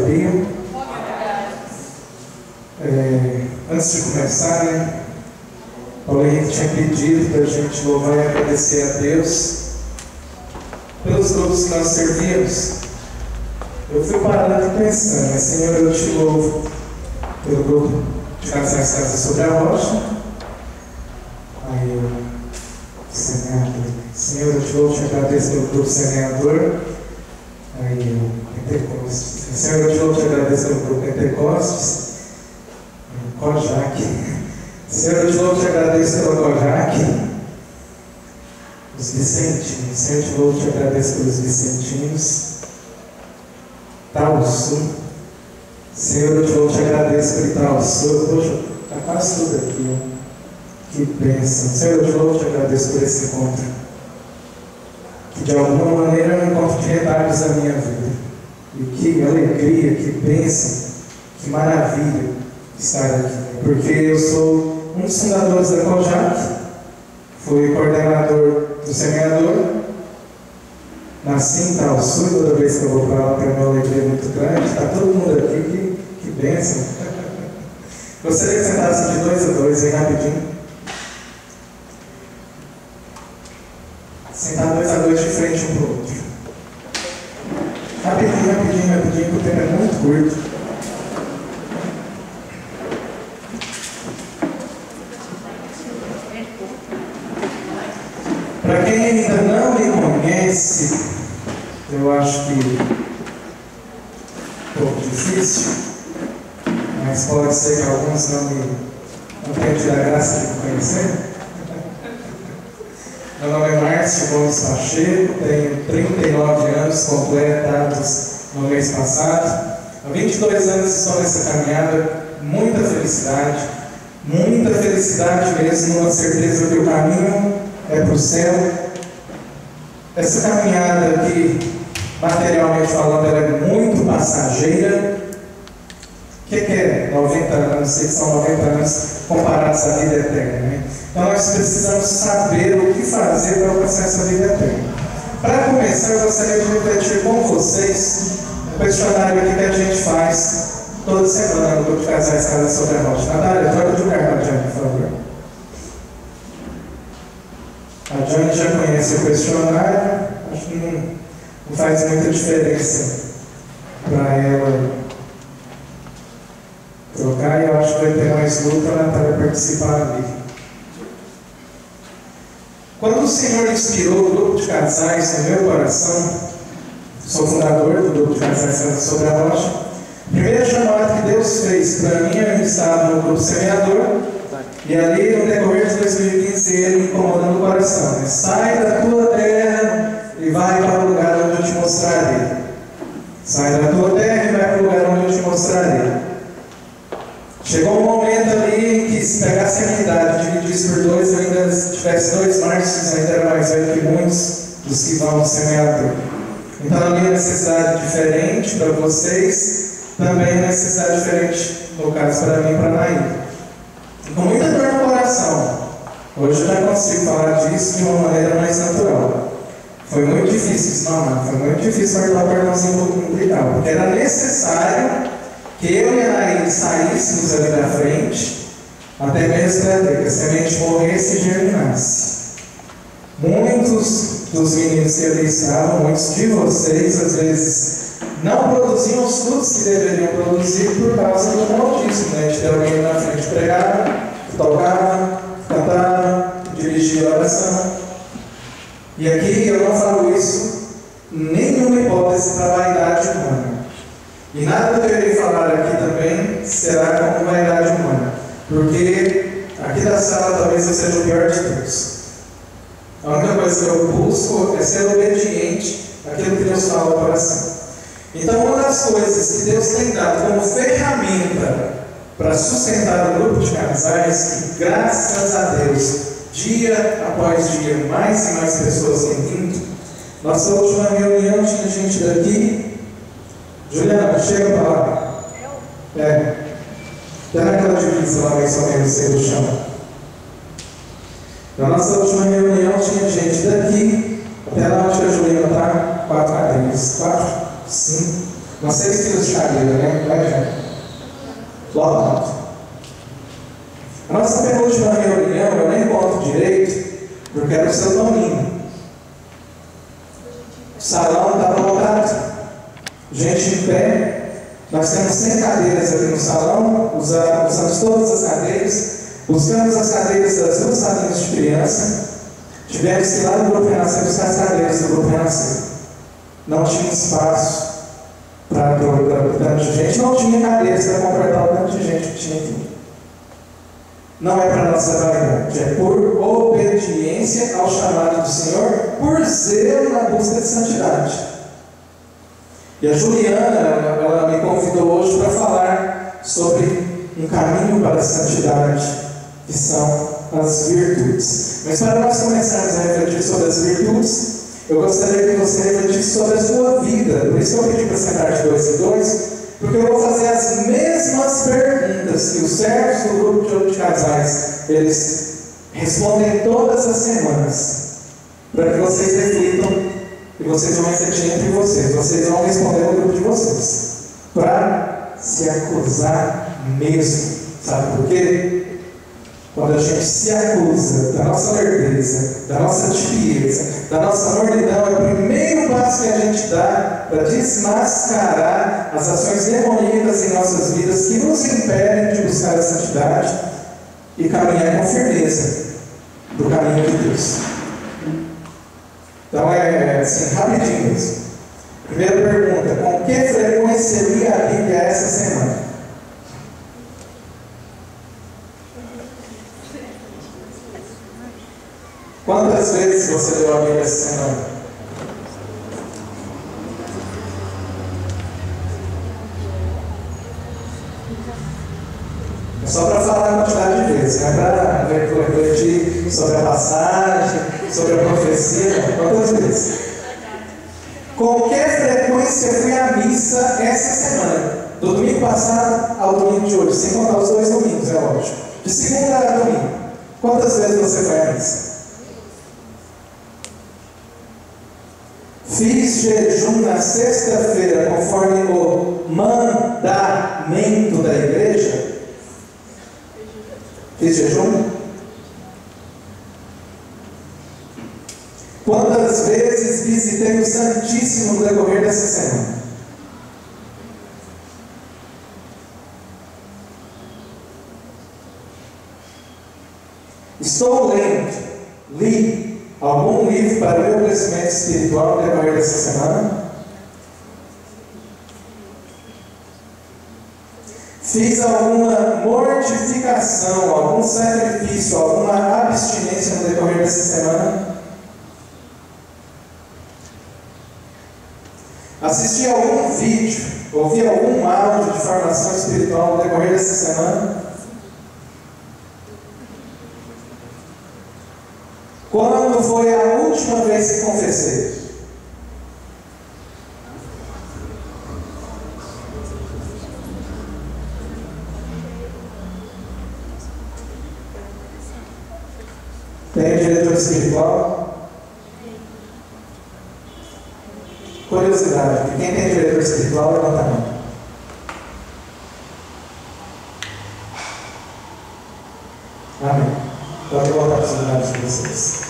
alegria. Antes de começar, Paulo Henrique tinha pedido para a gente louvar e agradecer a Deus pelos grupos que nós servimos. Eu fui parando e pensando, mas Senhor, eu te louvo pelo grupo de casais Casa Sobre a Rocha. Aí eu, Senhor, eu te louvo e te agradeço pelo grupo Semeador. Aí eu, Pentecostes. Senhor, eu te louvo e te agradeço pelo grupo Pentecostes. Kojak. Senhor, eu te louvo e te agradeço pelo Kojak. Os Vicentinos. Senhor, eu te louvo e te agradeço pelos Vicentinos. Itaúsu. Senhor, eu te louvo e te agradeço pelo Itaúsu. Poxa, está quase tudo aqui, ó. Que bênção. Senhor, eu te louvo e te agradeço por esse encontro. Que de alguma maneira é um encontro de retalhos da minha vida. E que alegria, que bênção, que maravilha estar aqui. Porque eu sou um dos fundadores da Kojak, fui coordenador do Semeador, nasci em Itaúsu, toda vez que eu vou para lá, para uma alegria muito grande. Está todo mundo aqui, que bênção. Gostaria de sentar-se de 2 a 2 aí rapidinho. Sentar 2 a 2 de frente um para o outro. Rapidinho, porque o tempo é muito curto. Para quem ainda não me conhece, eu acho que um pouco difícil, mas pode ser que alguns não tenham tido a graça de me conhecer. Meu nome é Márcio Gomes Pacheco, tenho 39 anos completados no mês passado. Há 22 anos estou nessa caminhada, muita felicidade mesmo, uma certeza que o caminho é para o céu. Essa caminhada aqui, materialmente falando, ela é muito passageira. O que é 90 anos? Sei que são 90 anos comparados à vida eterna, né? Então nós precisamos saber o que fazer para alcançar essa vida eterna. Para começar, eu gostaria de refletir com vocês um questionário aqui que a gente faz toda semana no grupo de casais Casa Sobre a Rocha. Natália, troca de lugar com a Jane, por favor. A Jane já conhece o questionário, acho que não faz muita diferença para ela trocar, e eu acho que vai ter mais luta para a Natália participar ali. Quando o Senhor inspirou o grupo de casais no meu coração, sou fundador do grupo de casais Casa Sobre a Rocha, a primeira chamada que Deus fez para mim, eu estava no grupo Semeador, e ali no decorrer de 2015 ele me incomodando o coração, né? Sai da tua terra e vai para o lugar onde eu te mostrarei. Sai da tua terra e vai para o lugar onde eu te mostrarei. Chegou um momento ali em que, se pegasse a minha idade, dividisse por 2, eu ainda tivesse 2 Márcios, eu ainda era mais velho que muitos dos que vão Semeador. Então a minha necessidade diferente para vocês, também necessidade diferente, no caso para mim e para a Naí. Com muita dor no coração, hoje eu já consigo falar disso de uma maneira mais natural. Foi muito difícil isso, mamãe, foi muito difícil cortar o perdãozinho um pouco umbilical, porque era necessário que eu e a Naí saíssemos ali da frente, até mesmo que a semente morresse e germinasse. Muitos dos meninos que ali estavam, muitos de vocês, às vezes, não produziam os frutos que deveriam produzir por causa do modismo, né? De ter alguém na frente pregava, tocava, cantava, dirigia a oração. E aqui eu não falo isso nenhuma hipótese para a vaidade humana. E nada que eu irei falar aqui também será como vaidade humana, porque aqui da sala talvez eu seja o pior de todos. A única coisa que eu busco é ser obediente àquilo que Deus fala ao coração. Então, uma das coisas que Deus tem dado como ferramenta para sustentar o grupo de casais, que graças a Deus, dia após dia, mais e mais pessoas têm vindo. Nossa última reunião tinha gente daqui. Juliana, chega para lá. Até naquela divisa lá, mais ou menos, do chão. Na nossa última reunião tinha gente daqui, até lá onde a Juliana está, 4 cadeiras. 4, 5. Nós 6 quilos de cadeira, né? Vai, já. Lotado. A nossa penúltima reunião, eu nem conto direito, porque era o seu domingo. O salão estava lotado. Gente em pé. Nós temos 100 cadeiras aqui no salão, usamos todas as cadeiras, buscamos as cadeiras das 2 salinhas de criança, tivemos que ir lá no Grupo Renascer buscar as cadeiras do Grupo Renascer. Não tinha espaço para o tanto de gente, não tinha cadeiras para comportar o tanto de gente que tinha aqui. Não é para nossa vaidade, é por obediência ao chamado do Senhor, por zelo na busca de santidade. E a Juliana, ela me convidou hoje para falar sobre um caminho para a santidade, que são as virtudes. Mas para nós começarmos a refletir sobre as virtudes, eu gostaria que você refletisse sobre a sua vida. Por isso que eu pedi para sentar de 2 em 2, porque eu vou fazer as mesmas perguntas que os servos do grupo de casais, eles respondem todas as semanas, para que vocês reflitam. E vocês vão refletir entre vocês. Vocês vão responder no grupo de vocês. Para se acusar mesmo. Sabe por quê? Quando a gente se acusa da nossa lerdeza, da nossa tibieza, da nossa mordidão, é o primeiro passo que a gente dá para desmascarar as ações demoníacas em nossas vidas que nos impedem de buscar a santidade e caminhar com firmeza do caminho de Deus. Então é assim, rapidinho mesmo. Primeira pergunta: com que frequência lia a Bíblia essa semana? Quantas vezes você leu a Bíblia essa semana? É só para falar a quantidade de vezes, não é para refletir sobre a passagem, sobre a profecia. Quantas vezes? Com que frequência fui à missa essa semana? Do domingo passado ao domingo de hoje, sem contar os 2 domingos, é lógico. De segunda a domingo. Quantas vezes você foi à missa? Fiz jejum na sexta-feira, conforme o mandamento da igreja? Fiz jejum? Quantas vezes visitei o Santíssimo no decorrer dessa semana? Estou li algum livro para o meu crescimento espiritual no decorrer dessa semana? Fiz alguma mortificação, algum sacrifício, alguma abstinência no decorrer dessa semana? Assisti a algum vídeo, ouvi algum áudio de formação espiritual no decorrer dessa semana? Quando foi a última vez que confessei? Tem diretor espiritual? Curiosidade, quem tem diretor espiritual, levanta a mão. Amém. Pode voltar para os lugares de vocês.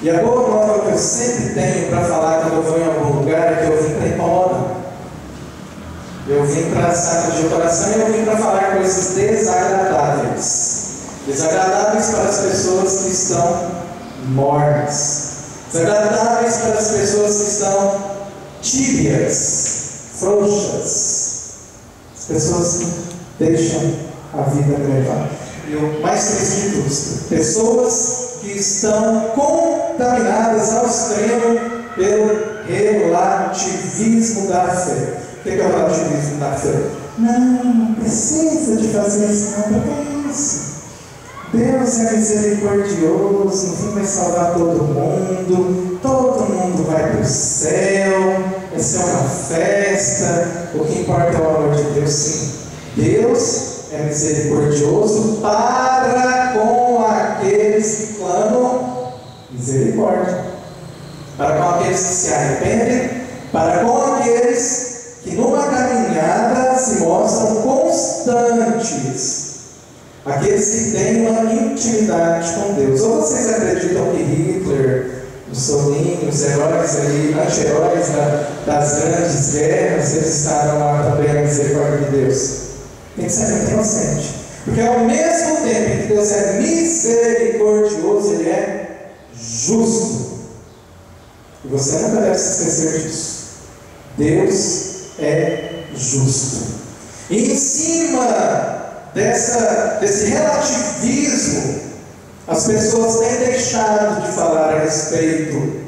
E a boa nova que eu sempre tenho para falar quando eu vou em algum lugar é que eu vim para incomodar. Eu vim para sacudir o coração e eu vim para falar coisas desagradáveis. Desagradáveis para as pessoas que estão mortas. Desagradáveis para as pessoas que estão tíbias, frouxas. As pessoas que deixam a vida levar. E o mais triste de tudo, pessoas que estão contaminadas ao extremo pelo relativismo da fé. O que é o relativismo da fé? Não precisa de fazer isso, não, para que isso? Deus é misericordioso, no fim vai salvar todo mundo vai para o céu, vai ser uma festa, o que importa é o amor de Deus, sim. Deus é misericordioso para com aqueles que clamam misericórdia, para com aqueles que se arrependem, para com aqueles que numa caminhada se mostram constantes, aqueles que têm uma intimidade com Deus. Ou vocês acreditam que Hitler, Mussolini, os heróis aí, anti-heróis das grandes guerras, eles estavam lá também a misericórdia de Deus? Tem que ser muito inocente, porque ao mesmo tempo que Deus é misericordioso, Ele é justo, e você nunca deve se esquecer disso. Deus é justo, e em cima desse relativismo, as pessoas têm deixado de falar a respeito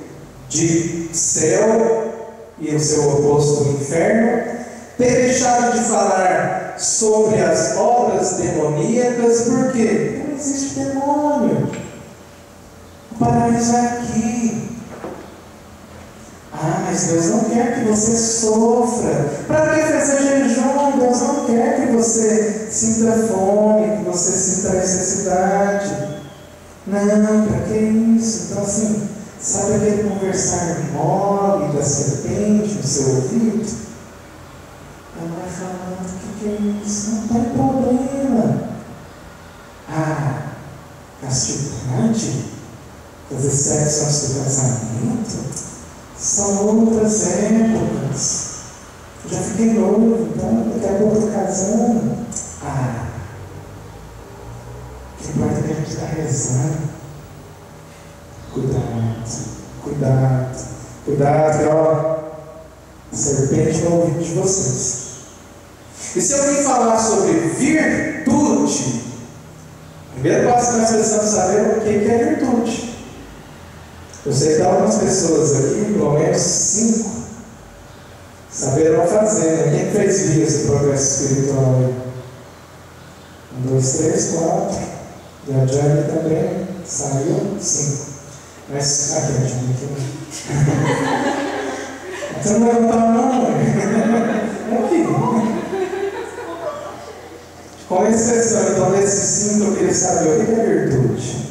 de céu e o seu oposto, o inferno, têm deixado de falar sobre as obras demoníacas. Por quê? Porque não existe demônio, o paraíso é aqui. Mas Deus não quer que você sofra. Para que fazer jejum? Deus não quer que você sinta fome, que você sinta necessidade. Não, para que isso? Então assim, sabe aquele conversar mole da serpente no seu ouvido? Ela vai falando, o que é isso? Não tem problema. Castidade? Fazer sexo antes do casamento? São outras épocas. Eu já fiquei noivo, então daqui a pouco eu estou casando. O que importa é que a gente está rezando. Cuidado, que ó, serpente no ouvido de vocês. E se eu vim falar sobre virtude, primeiro passo que nós precisamos saber o que é virtude. Eu sei que algumas pessoas aqui, pelo menos 5, saberão fazer, né? Quem fez vir esse progresso espiritual aí? 1, 2, 3, 4. E a Jane também saiu 5. Mas aqui, a Jane aqui. Você não vai botar não, aqui. Com exceção, então, desses 5, eu queria saber o que é virtude.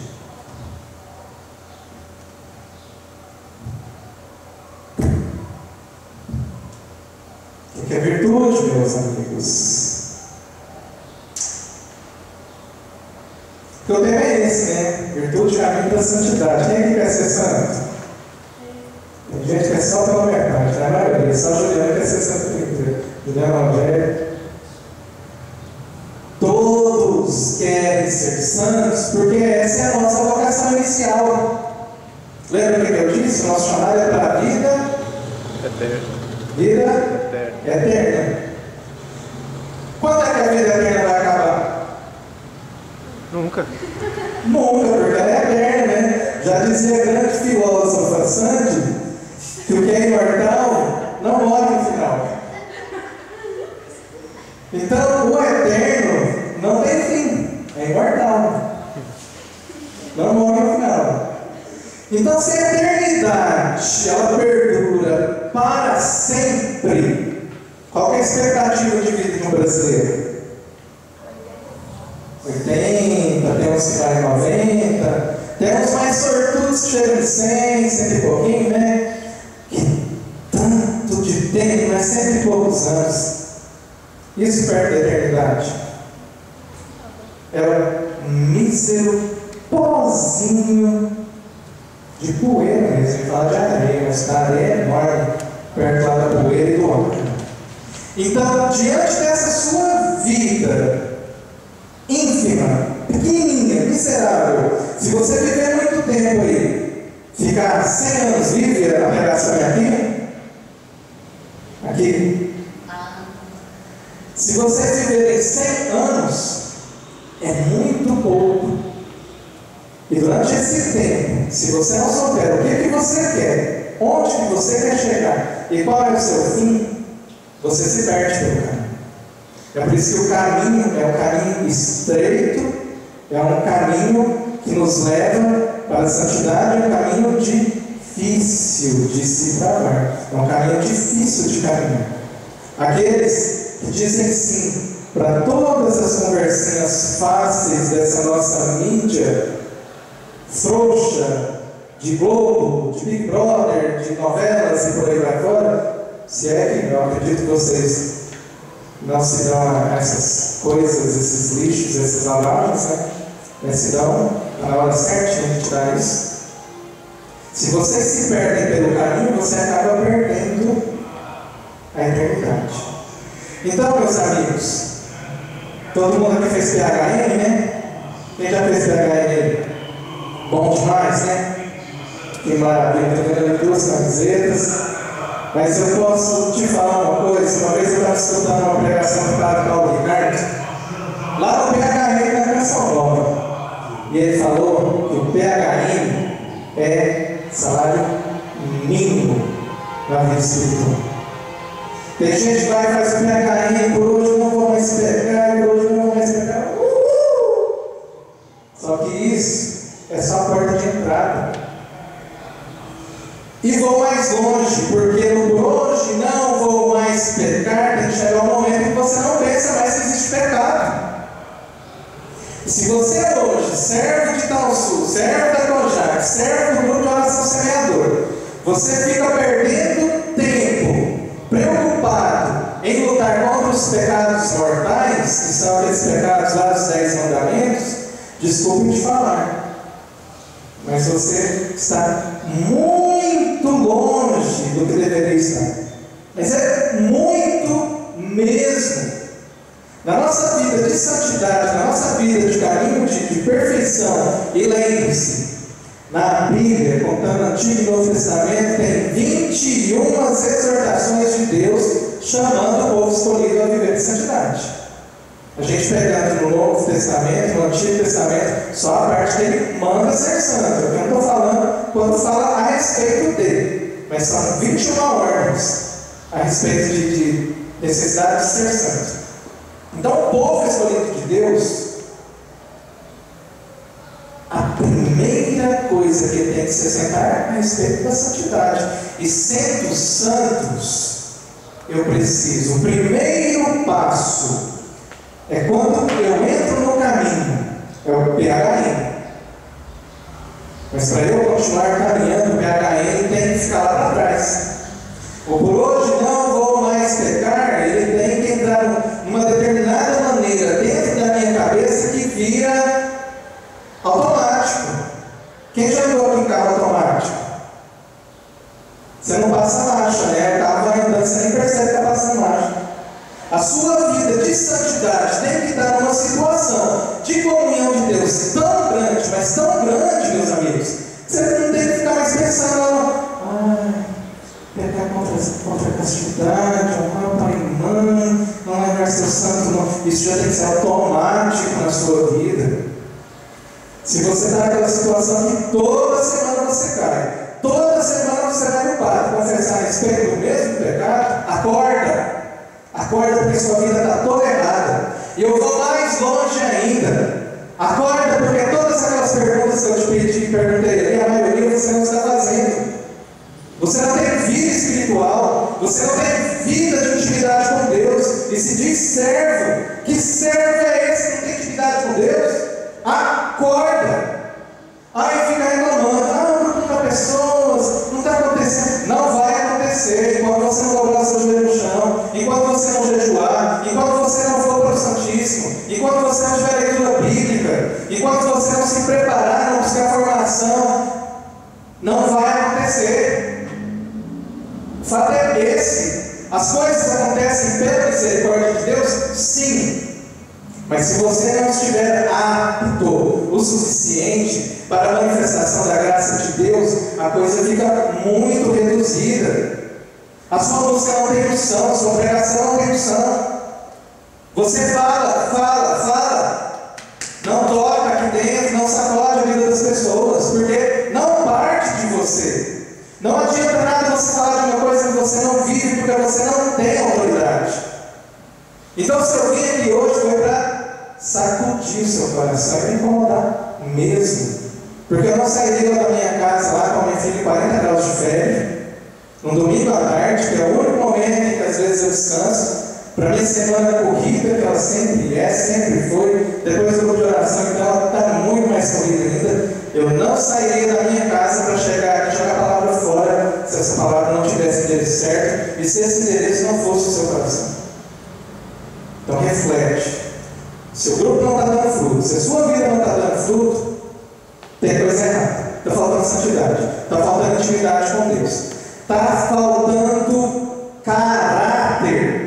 O que é virtude, meus amigos? Porque o tema é esse, né? Virtude, caminho da santidade. Quem é que quer ser santo? Tem gente que é só pela metade, a maioria. Só Juliana quer ser santo. Juliana Rogério. Todos querem ser santos, porque essa é a nossa vocação inicial. Lembra o que eu disse? O nosso chamado é para a vida eterna. Quando é que a vida eterna vai acabar? Nunca, porque ela é eterna, né? Já dizia a grande filósofa Sandy que o que é imortal não morre no final. Então, o eterno não tem fim, é imortal, não morre no final. Então, se a eternidade ela perdura para sempre, qual é a expectativa de vida de um brasileiro? 80, tem uns que vai 90, tem uns mais sortudos que chegam em 100, 100 e pouquinho, né? Que tanto de tempo, mas 100 e poucos anos. Isso perto da eternidade é um mísero pozinho de poeira mesmo. Ele fala de areia, mas a areia é enorme perto lá da poeira e do homem. Então, diante dessa sua vida ínfima, pequenininha, miserável, se você viver muito tempo aí, ficar 100 anos vive a pregação aqui. Se você viver em 100 anos, é muito pouco. E durante esse tempo, se você não souber o que você quer, onde que você quer chegar e qual é o seu fim, você se perde pelo caminho. É por isso que o caminho é um caminho estreito, é um caminho que nos leva para a santidade, é um caminho de difícil de se travar, é um caminho difícil de caminhar. Aqueles que dizem sim para todas as conversinhas fáceis dessa nossa mídia frouxa, de Globo, de Big Brother, de novelas e por aí vai fora, se é que eu acredito que vocês não se dão a essas coisas, esses lixos, essas lavagens, né? Se dão na hora certinha de tirar isso. Se vocês se perdem pelo caminho, você acaba perdendo a eternidade. Então, meus amigos, todo mundo aqui fez PHN, né? Quem já fez PHN? Bom demais, né? Que maravilha, estou ganhando 2 camisetas. Mas eu posso te falar uma coisa. Uma vez eu estava escutando uma pregação do padre Paulo Ricardo, lá no PHN da Canção Nova. E ele falou que o PHN é salário mínimo na vida espiritual. Tem gente que vai e faz o PHN, por hoje eu não vou mais pecar, por hoje eu não vou mais pecar. Só que isso é só a porta de entrada. E vou mais longe, porque no hoje não vou mais pecar, tem que chegar um momento em que você não pensa mais que existe pecado. Se você hoje serve de Talsul, serve da Kojak, serve do grupo de oração semeador, você fica perdendo tempo, preocupado em lutar contra os pecados mortais, que são aqueles pecados lá dos 10 mandamentos, desculpe te falar, mas você está muito longe do que deveria estar. Mas é muito mesmo. Na nossa vida de santidade, na nossa vida de caminho de perfeição, e lembre-se, na Bíblia, contando Antigo e Novo Testamento, tem 21 exortações de Deus chamando o povo escolhido a viver de santidade. A gente pegando no Novo Testamento, no Antigo Testamento, só a parte que ele manda ser santo. Eu não estou falando quando fala a respeito dele, mas são 21 ordens a respeito de necessidade de ser santo. Então, o povo escolhido de Deus, a primeira coisa que ele tem que se sentar é a respeito da santidade. E sendo santos, eu preciso, o primeiro passo é quando eu entro no caminho, é o PHN. Mas para eu continuar caminhando, o PHN tem que ficar lá para trás. Ou por hoje não vou mais pecar, ele tem que entrar numa determinada maneira dentro da minha cabeça que vira automático. Quem já andou aqui em carro automático? Você não passa marcha, né? O carro vai andando, você nem percebe que está passando marcha. A sua vida de santidade tem que estar numa situação de comunhão de Deus tão grande, mas tão grande, meus amigos, você não tem que ficar mais pensando, pecar contra a castidade, honrar pai e mãe, não levar seu santo, não. Isso já tem que ser automático na sua vida. Se você está naquela situação que toda semana você cai, toda semana você vai no padre confessar a respeito do mesmo pecado, acorda. Acorda, porque sua vida está toda errada. E eu vou mais longe ainda. Acorda, porque todas aquelas perguntas que eu te pedi e perguntei, a maioria você não está fazendo. Você não tem vida espiritual, você não tem vida de intimidade com Deus, e se diz servo. Que servo é esse que não tem intimidade com Deus? Acorda! Aí fica reclamando, muitas pessoas, não está acontecendo. Não vai acontecer enquanto você não dobrar seu joelho no chão, enquanto você não jejuar, enquanto você não for para o Santíssimo, enquanto você não tiver leitura bíblica, enquanto você não se preparar, não buscar formação, não vai acontecer. O fato é esse. As coisas acontecem pela misericórdia de Deus? Sim. Mas se você não estiver apto o suficiente para a manifestação da graça de Deus, a coisa fica muito reduzida. A sua música não tem unção, a sua pregação não tem unção. Você fala, não toca aqui dentro, não sacode a vida das pessoas, porque não parte de você. Não adianta nada você falar de uma coisa que você não vive, porque você não tem autoridade. Então, se eu vim aqui hoje, foi para sacudir o seu coração e incomodar mesmo. Porque eu não sairia da minha casa lá com a minha filha em 40 graus de febre, num domingo à tarde, que é o único momento em que às vezes eu descanso, para minha semana corrida, que ela sempre é, sempre foi, depois do grupo de oração, então ela está muito mais corrida ainda. Eu não sairia da minha casa para chegar aqui e jogar a palavra fora, se essa palavra não tivesse endereço certo, e se esse endereço não fosse o seu coração. Então reflete. Se o grupo não está dando fruto, se a sua vida não está dando fruto, tem coisa errada. Está faltando santidade, está faltando intimidade com Deus, está faltando caráter.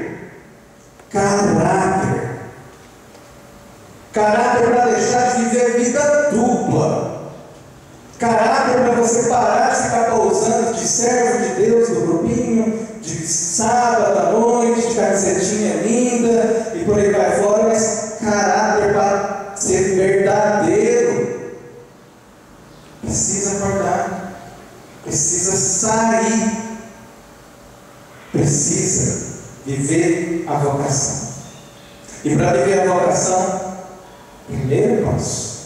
Caráter para deixar de viver vida dupla. Caráter para você parar de ficar pausando de servo de Deus no grupinho, de sábado à noite, de camisetinha linda e por aí vai fora, mas caráter para ser verdadeiro. Precisa acordar, precisa sair, precisa viver a vocação. E para viver a vocação, primeiro passo.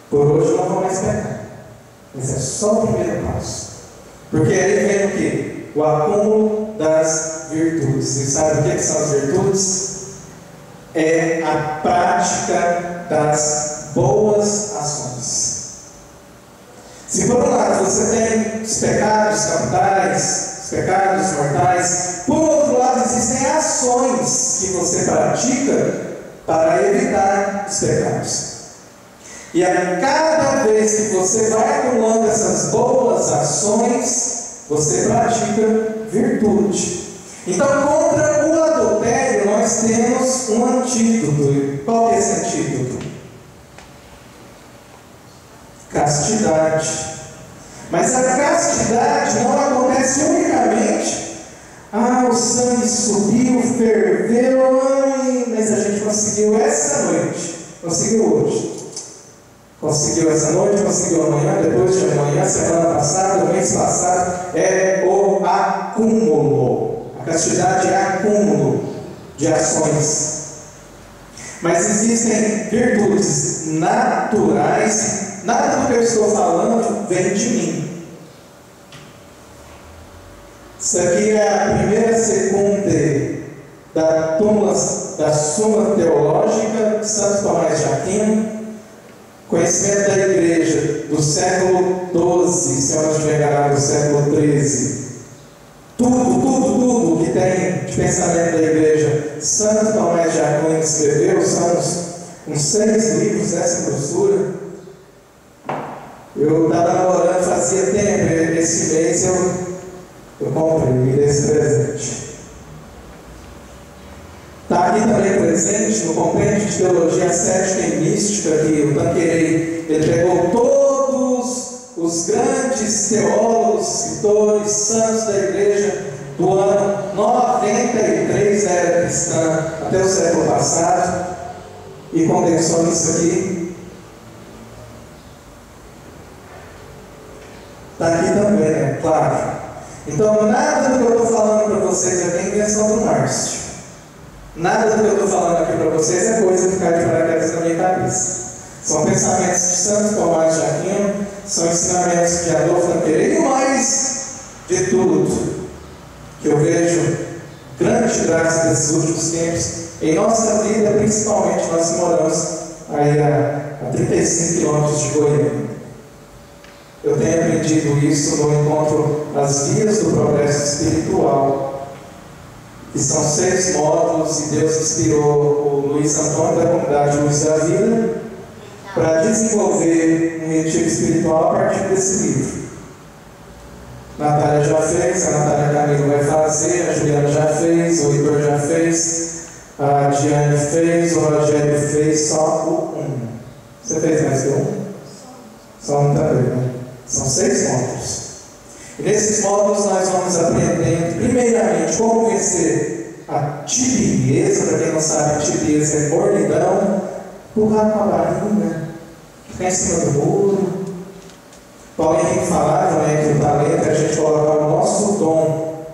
Por hoje eu não vou mais pecar, mas é só o primeiro passo. Porque aí vem o quê? O acúmulo das virtudes. E sabe o que são as virtudes? É a prática das boas ações. Se por um lado você tem os pecados capitais, os pecados mortais, por outro lado existem ações que você pratica para evitar os pecados. E a cada vez que você vai acumulando essas boas ações, você pratica virtude. Então, contra o adultério, nós temos um antídoto. Qual é esse antídoto? Castidade. Mas a castidade não acontece unicamente. O sangue subiu, ferveu, mas a gente conseguiu essa noite. Conseguiu hoje. Conseguiu essa noite, conseguiu amanhã, depois de amanhã, semana passada, mês passado. É o acúmulo. A castidade é acúmulo de ações. Mas existem virtudes naturais. Nada do que eu estou falando vem de mim. Isso aqui é a primeira secunde da Suma Teológica de Santo Tomás de Aquino. Conhecimento da igreja do século XII, se eu não estiver enganado, do século XIII. Tudo que tem de pensamento da igreja, Santo Tomás de Aquino escreveu, são uns 6 livros dessa grossura. Eu estava namorando fazia tempo, esse mês eu comprei, me dei esse presente. Está aqui também presente no Compêndio de Teologia Ascética e Mística, que o Tanqueray, ele pegou todos os grandes teólogos, escritores, santos da igreja do ano 93 da era cristã até o século passado, e condensou isso aqui. Está aqui também, né? Claro. Então, nada do que eu estou falando para vocês aqui é invenção do Márcio. Nada do que eu estou falando aqui para vocês é coisa que cai de paraquedas na minha cabeça. São pensamentos de Santo Tomás de Aquino, são ensinamentos de Adolfo Tanqueray, e mais de tudo que eu vejo grande graça desses últimos tempos em nossa vida, principalmente nós que moramos aí a 35 quilômetros de Goiânia. Eu tenho aprendido isso no encontro As Vias do Progresso Espiritual, que são 6 módulos, e Deus inspirou o Luiz Antônio da comunidade Luz da Vida para desenvolver um retiro espiritual a partir desse livro. Natália já fez, a Natália Camilo vai fazer, a Juliana já fez, o Heitor já fez, a Diane fez, o Rogério fez, só o 1. Você fez mais que 1? Só um também, né? São 6 módulos. E nesses módulos nós vamos aprendendo, primeiramente, como vencer a tibieza. Para quem não sabe, tibieza é mornidão, empurrar com a barriga, ficar em cima do muro. Paulo Henrique falava, né, que o talento é a gente colocar o nosso dom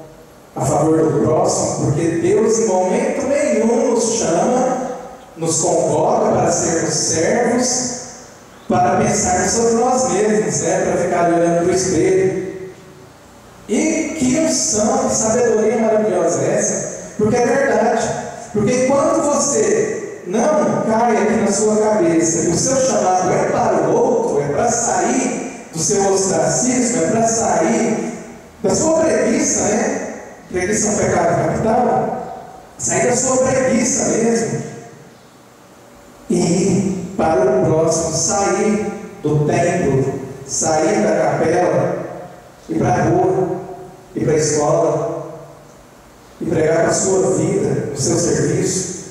a favor do próximo, porque Deus em momento nenhum nos chama, nos convoca para sermos servos para pensar sobre nós mesmos, para ficar olhando para o espelho. E que unção, que sabedoria maravilhosa é essa? Porque é verdade. Porque quando você não cai aqui na sua cabeça que o seu chamado é para o outro, é para sair do seu ostracismo, é para sair da sua preguiça, Preguiça é um pecado capital. Sair da sua preguiça mesmo e ir para o próximo, sair do templo, sair da capela, ir para a rua, ir para a escola e pregar para a sua vida, no seu serviço,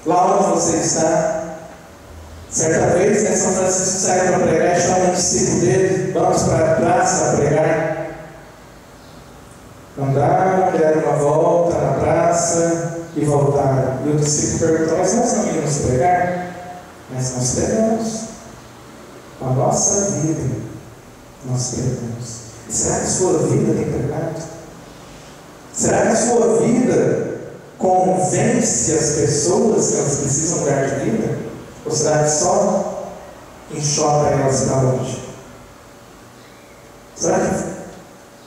lá onde você está. Certa vez, São Francisco saiu para pregar e chama um discípulo dele: vamos para a praça pregar. Andaram, deram uma volta na praça e voltaram. E o discípulo perguntou: mas nós não íamos pregar? Mas nós pregamos. Com a nossa vida, nós pregamos. Será que a sua vida tem pregado? Será que a sua vida convence as pessoas que elas precisam mudar de vida? Ou será que só enxota elas para longe? Será que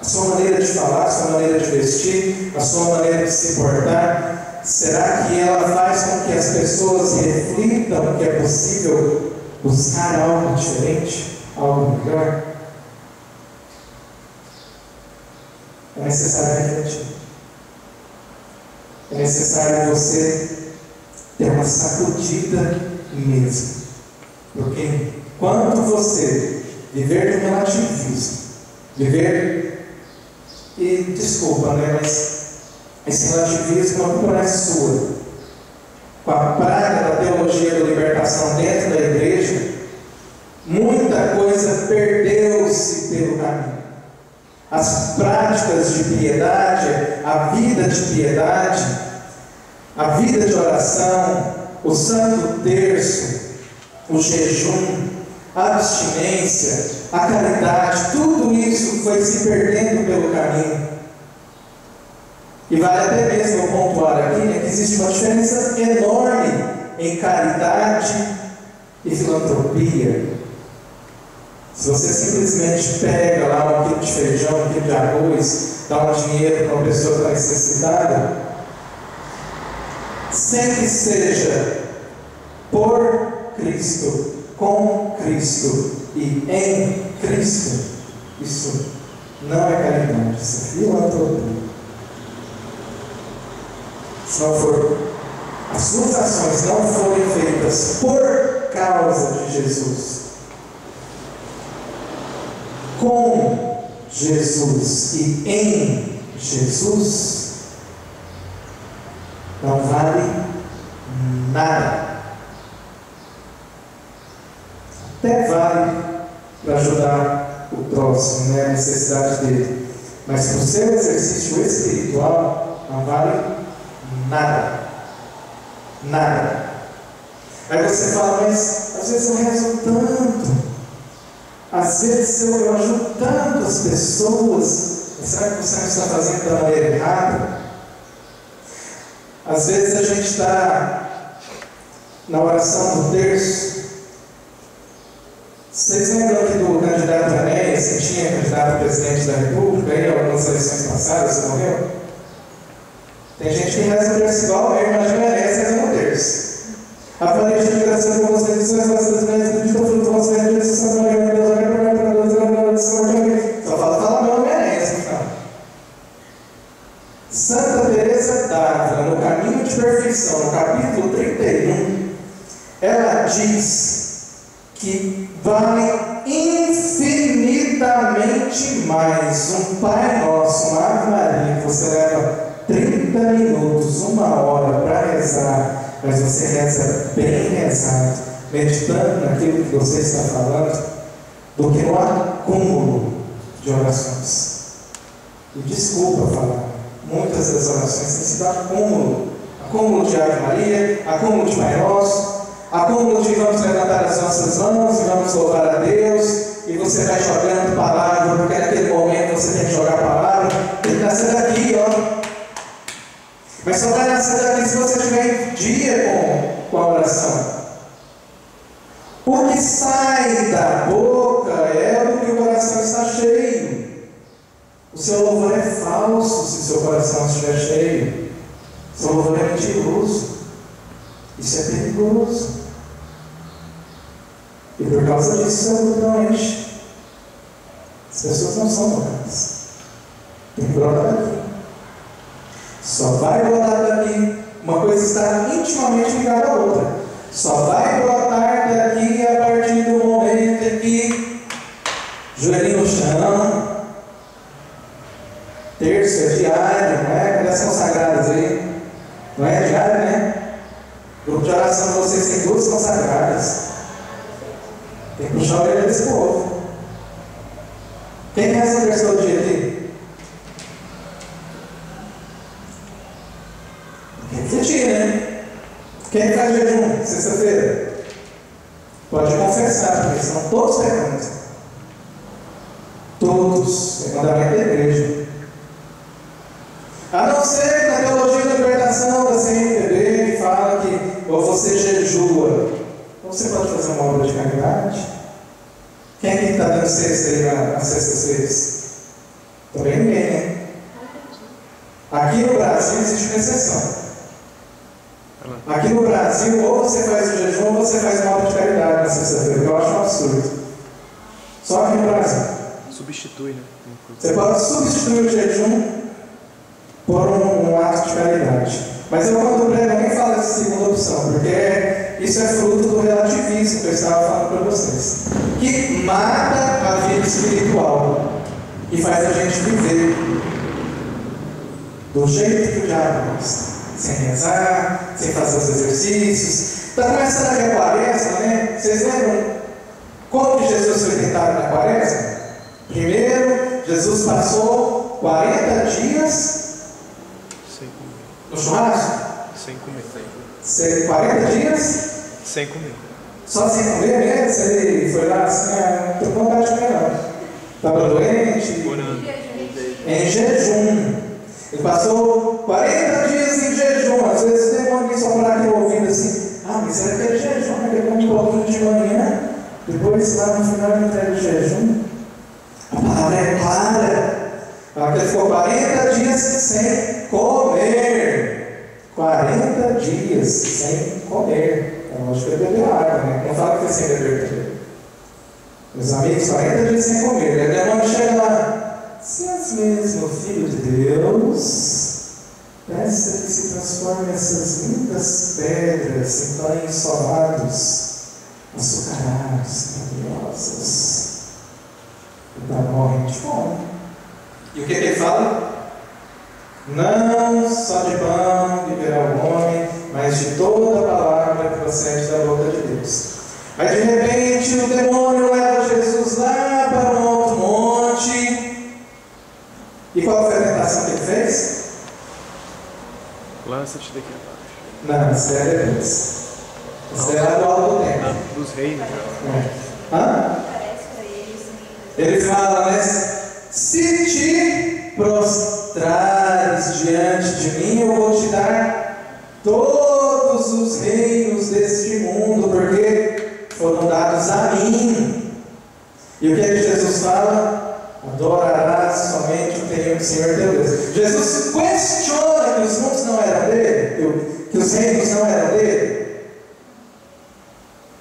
a sua maneira de falar, a sua maneira de vestir, a sua maneira de se portar, será que ela faz com que as pessoas reflitam que é possível buscar algo diferente, algo melhor? É necessário refletir. É necessário você ter uma sacudida mesmo. Porque quando você viver do relativismo, viver, e desculpa, mas esse relativismo não é sua. Com a praga da teologia da libertação dentro da igreja, muita coisa perdeu-se pelo caminho. As práticas de piedade, a vida de piedade, a vida de oração, o santo terço, o jejum, a abstinência, a caridade, tudo isso foi se perdendo pelo caminho. E vale até mesmo eu pontuar aqui, que existe uma diferença enorme em caridade e filantropia. Se você simplesmente pega lá 1 quilo de feijão, 1 quilo de arroz, dá um dinheiro para uma pessoa que está necessitada, sem que seja por Cristo, com Cristo e em Cristo, isso não é caridade, isso é filantropia. Se não for, as suas ações não forem feitas por causa de Jesus, com Jesus e em Jesus, não vale nada. Até vale para ajudar o próximo, a necessidade dele, mas para o seu exercício espiritual não vale nada. Nada. Aí você fala: mas às vezes eu rezo tanto, às vezes eu ajudo tanto as pessoas, será que você não está fazendo da maneira errada? Às vezes a gente está na oração do terço. Vocês lembram aqui do candidato Enéas, que tinha candidato a presidente da República, aí, algumas eleições passadas, você morreu? Tem gente que reza o terço igual, eu imagino Enéas rezando o terço. A parede de migração de algumas religiões, nossas mulheres acreditam fruto do vosso reino de Jesus, Santa Maria, Deus, só fala meu nome é Enéas, então. Santa Teresa d'Ávila, no Caminho de Perfeição, no capítulo 31, ela diz que vale infinitamente mais um Pai Nosso, uma Ave Maria, que você leva 30 minutos, 1 hora para rezar, mas você reza bem rezado, meditando naquilo que você está falando, do que no acúmulo de orações. E desculpa falar, muitas das orações têm sido acúmulo de Ave Maria, acúmulo de Pai Nosso, acúmulo de vamos levantar as nossas mãos e vamos louvar a Deus, e você vai jogando palavra, porque naquele momento você tem que jogar palavra, tem que nascer daqui, ó. Mas só vai nascer daqui se você tiver em dia com a oração. O que sai sai da boca é do que o coração está cheio. O seu louvor é falso se o seu coração estiver cheio. O seu louvor é mentiroso. Isso é perigoso. E por causa disso, seu louvor não enche. As pessoas não são tocadas. Tem que brotar daqui. Só vai brotar daqui. Uma coisa está intimamente ligada à outra. Só vai brotar daqui a partir do momento em que joelhinho no chão. Terço é diário, não é? Cadê as consagradas aí? Não é diário, né? Grupo de oração de vocês tem 2 consagradas. Tem que puxar a orelha desse povo. Quem reza o terço todo dia aqui? Tem que refletir, né? Quem faz jejum sexta-feira? Pode confessar, porque senão todos pecamos. Todos. É mandamento da igreja. A não ser que na teologia da libertação da CNBB, que fala que ou você jejua, ou você pode fazer uma obra de caridade. Quem é que está dando sexta aí nas sextas-feiras? Também ninguém, né? Aqui no Brasil existe uma exceção. Aqui no Brasil, ou você faz o jejum, ou você faz uma obra de caridade na sexta-feira, que eu acho um absurdo. Só aqui no Brasil. Substitui, né? Você pode substituir o jejum por um ato de caridade. Mas eu, quando prego, nem falo essa segunda opção, porque isso é fruto do relativismo que eu estava falando para vocês, que mata a vida espiritual e faz a gente viver do jeito que o diabo gosta, sem rezar, sem fazer os exercícios. Está começando aqui a quaresma, né? Vocês lembram como que Jesus foi tentado na quaresma? Primeiro, Jesus passou 40 dias no churrasco? Sem comer. 40 dias? Sem comer. Só sem comer mesmo? Ele foi lá assim, não estou com vontade de comer não. Estava doente. Em jejum. Ele passou 40 dias em jejum. Às vezes tem alguém soprar aqui no ouvido assim, mas será que é jejum? Ele come um pouquinho de manhã, depois lá no final ele entrega o jejum. A palavra é clara. Fala que ele ficou 40 dias sem comer. 40 dias sem comer. É lógico que ele bebeu água, né? Não fala que foi sem beber também. Meus amigos, 40 dias sem comer. Ele demora chega lá. Se és mesmo filho de Deus, peça que se transforme essas lindas pedras em pães solados, açucarados, maravilhosos. Ele está morrendo de fome. E o que ele fala? Não só de pão viverá o homem, mas de toda a palavra que procede da boca de Deus. Mas de repente o demônio leva Jesus lá para um outro monte. E qual foi a tentação que ele fez? Lança-te daqui abaixo. Não, isso é depois. Isso é do alto do tempo. Dos reinos. Ele fala, né? Se te prostrares diante de mim, eu vou te dar todos os reinos deste mundo, porque foram dados a mim. E o que é que Jesus fala? Adorarás somente o Senhor teu Deus. Jesus questiona que os mundos não eram dele, que os reinos não eram dele.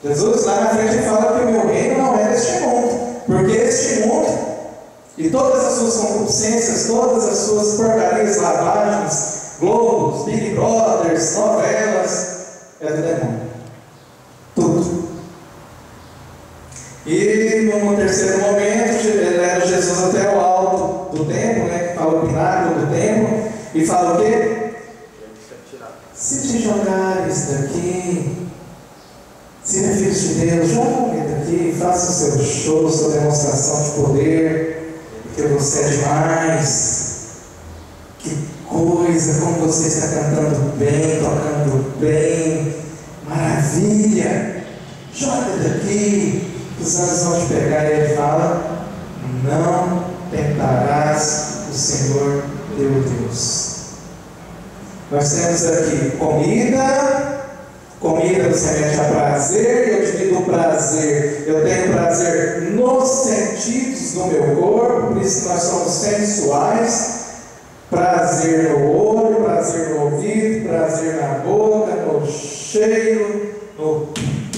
Jesus lá na frente fala que o meu reino não é deste mundo, porque este mundo e todas as suas concupiscências, todas as suas porcarias, lavagens, globos, Big Brothers, novelas, é do demônio. Tudo. E no terceiro momento, ele leva Jesus até o alto do templo, né, que fala o pináculo do templo, e fala o quê? Se te jogares daqui, se é filho de Deus, jogue daqui, faça o seu show, sua demonstração de poder, porque você é demais. Que coisa, como você está cantando bem, tocando bem, maravilha, joga daqui, os anjos vão te pegar. E ele fala: não tentarás o Senhor teu Deus. Nós temos aqui comida, Comida nos remete a prazer, e eu divido o prazer. Eu tenho prazer nos sentidos do meu corpo, por isso nós somos sensuais. Prazer no olho, prazer no ouvido, prazer na boca, no cheiro, no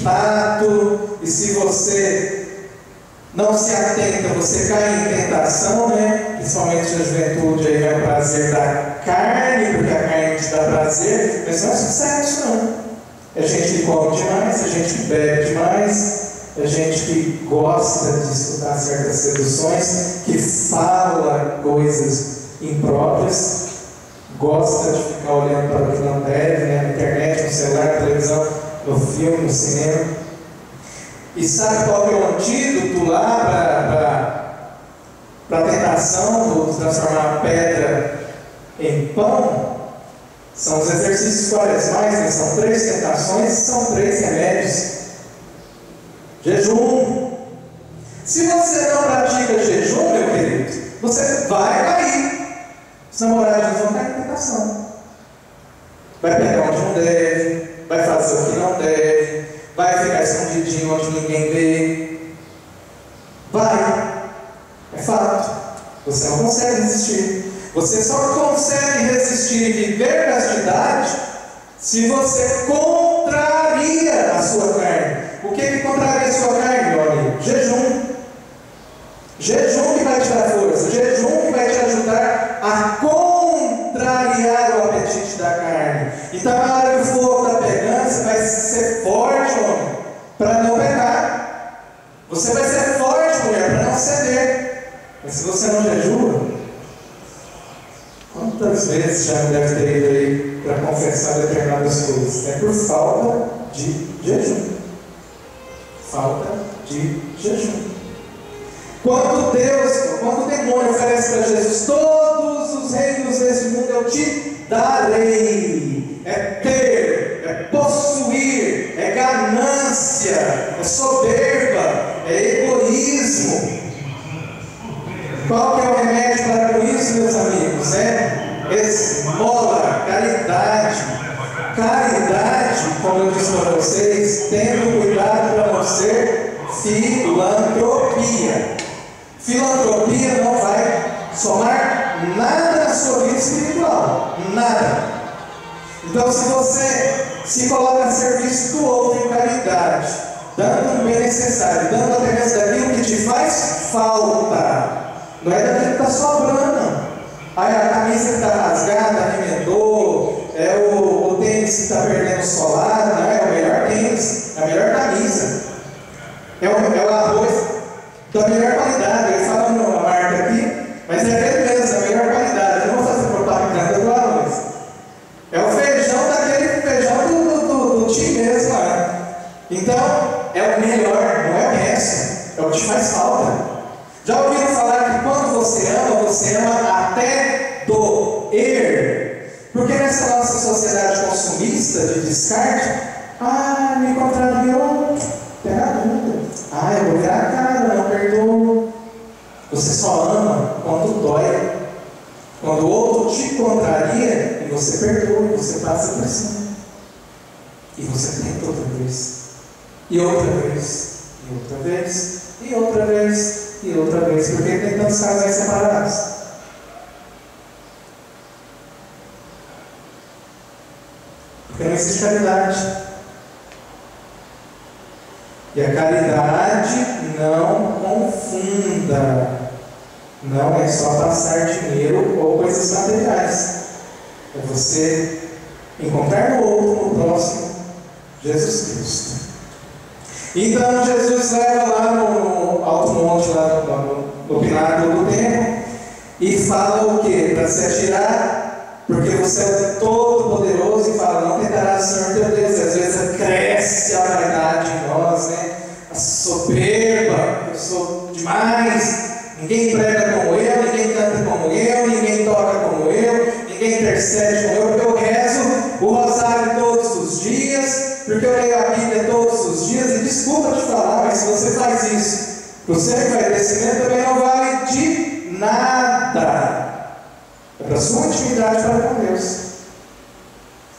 tato. E se você não se atenta, você cai em tentação, né? Principalmente na juventude, aí vai o prazer da carne, porque a carne te dá prazer, mas não é sucesso, não. É gente que come demais, é gente que bebe demais, é gente que gosta de escutar certas seduções, que fala coisas impróprias, gosta de ficar olhando para o que não deve, né? Na internet, no celular, na televisão, no filme, no cinema. E sabe qual que é o antídoto lá para a tentação de transformar a pedra em pão? São os exercícios quaresmais, né? São 3 tentações, são 3 remédios. Jejum. Se você não pratica jejum, meu querido, você vai cair. Os namorados vão cair em tentação. Vai pegar onde não deve, vai fazer o que não deve, vai ficar escondidinho onde ninguém vê. Vai. É fato. Você não consegue resistir. Você só consegue resistir e viver castidade se você contraria a sua carne. O que contraria a sua carne, meu amigo? Jejum. Jejum que vai te dar força. Jejum que vai te ajudar a contrariar o apetite da carne. Então, na hora que o fogo está pegando, você vai ser forte, homem, para não pecar. Você vai ser forte, mulher, para não ceder. Mas se você não jejua, quantas vezes já me deve ter ido aí para confessar determinadas coisas? É por falta de jejum. Falta de jejum. Quando o demônio oferece para Jesus, todos os reinos desse mundo eu te darei. É ter, é possuir, é ganância, é soberba, é egoísmo. Qual que é o remédio para isso, meus amigos? É esmola, caridade. Caridade, como eu disse para vocês, tendo cuidado para não ser filantropia. Filantropia não vai somar nada na sua vida espiritual. Nada. Então, se você se coloca a serviço do outro em caridade, dando o bem necessário, dando até mesmo daquilo que te faz falta, não é daquilo que está sobrando, não. Aí a camisa que está rasgada, arremendou, é o tênis que está perdendo solado, não é o melhor tênis, é a melhor camisa, é o arroz da melhor qualidade. Ele fala uma marca aqui, mas é aquele mesmo, da melhor qualidade. Eu não vou fazer propaganda do arroz. É o feijão daquele feijão do time mesmo lá. Então, é o melhor, não é o resto, é o que te faz falta. Já ouviram falar que quando você ama até doer? Porque nessa nossa sociedade consumista de descarte, me contrariou, pega tudo. Eu vou virar a cara, não perdoo. Você só ama quando dói. Quando o outro te contraria, e você perdoa, você passa por cima. E você tenta outra vez. E outra vez. E outra vez. E outra vez. E outra vez. Porque tem tantos casais separados. Porque não existe caridade. E a caridade não confunda. Não é só passar dinheiro ou coisas materiais. É você encontrar no outro, no próximo, Jesus Cristo. Então Jesus leva lá no alto monte, lá no pináculo do templo, e fala o quê? Para se atirar, porque você é todo poderoso, e fala, não tentarás o Senhor teu Deus. E às vezes cresce a vaidade em nós, né? A soberba, eu sou demais. Ninguém prega como eu, ninguém canta como eu, ninguém toca como eu, ninguém intercede como eu, porque eu rezo o rosário todos os dias, porque eu leio a Bíblia todos os dias. E desculpa te falar, mas se você faz isso, o seu envaidecimento também não vale de nada. É para a sua intimidade para com Deus.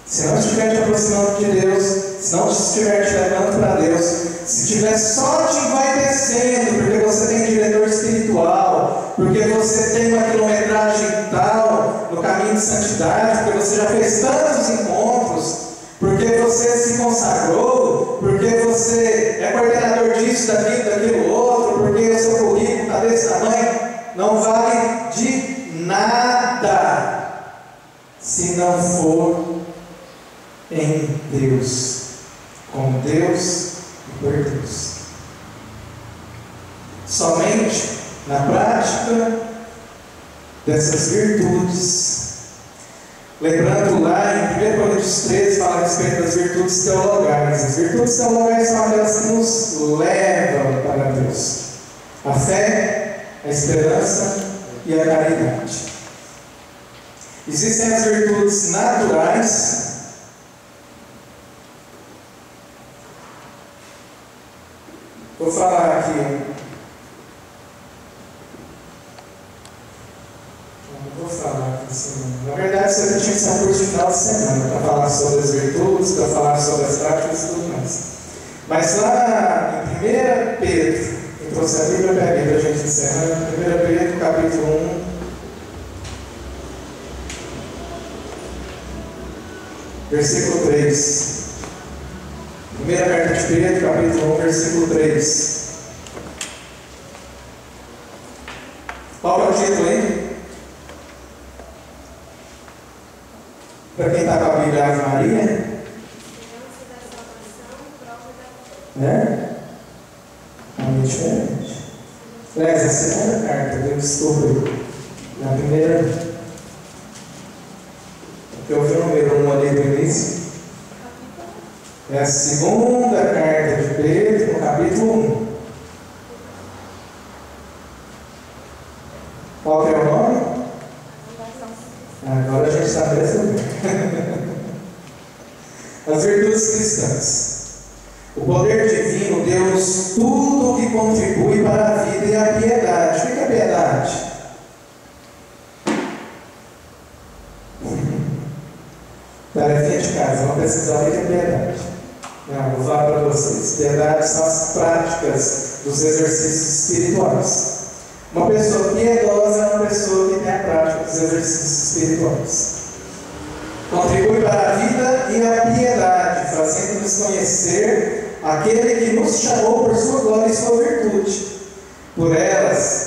Se não estiver te aproximando de Deus, se se não estiver te levando para Deus, se estiver só te envaidecendo, porque você tem diretor espiritual, porque você tem uma quilometragem tal no caminho de santidade, porque você já fez tantos encontros, porque você se consagrou, porque você é coordenador disso, daquilo outro, porque o seu currículo está desse tamanho, não vale de nada se não for em Deus, com Deus e por Deus. Somente na prática dessas virtudes. Lembrando lá em 1 Coríntios 13 fala a respeito das virtudes teologais. As virtudes teologais são aquelas que nos levam para Deus: a fé, a esperança e a caridade. Existem as virtudes naturais. Vou falar aqui. Não vou falar aqui semana. Na verdade, você tinha que ser um curso de final de semana para falar sobre as virtudes, para falar sobre as práticas e tudo mais. Mas lá em 1 Pedro, quem trouxe a Bíblia, pega aí para a gente encerrar. 1 Pedro, capítulo 1. Versículo 3. Primeira carta de Pedro, capítulo 1, versículo 3. Qual é o título aí? Para quem está com a Bíblia, Ave Maria? É? É diferente. Aliás, a segunda carta, eu descobri. Na primeira, porque eu vi o número 1 ali do início. É a segunda carta de Pedro, no capítulo 1. Qual que é o nome? Agora a gente sabe resolver. As virtudes cristãs. O poder divino deu-nos tudo o que contribui para a vida e a piedade. O que é piedade? Tarefinha de casa, não precisa ver o que é piedade. Não, vou falar para vocês. Piedade são as práticas dos exercícios espirituais. Uma pessoa piedosa é uma pessoa que tem a prática dos exercícios espirituais. Contribui para a vida e a piedade, fazendo-nos conhecer aquele que nos chamou por sua glória e sua virtude. Por elas,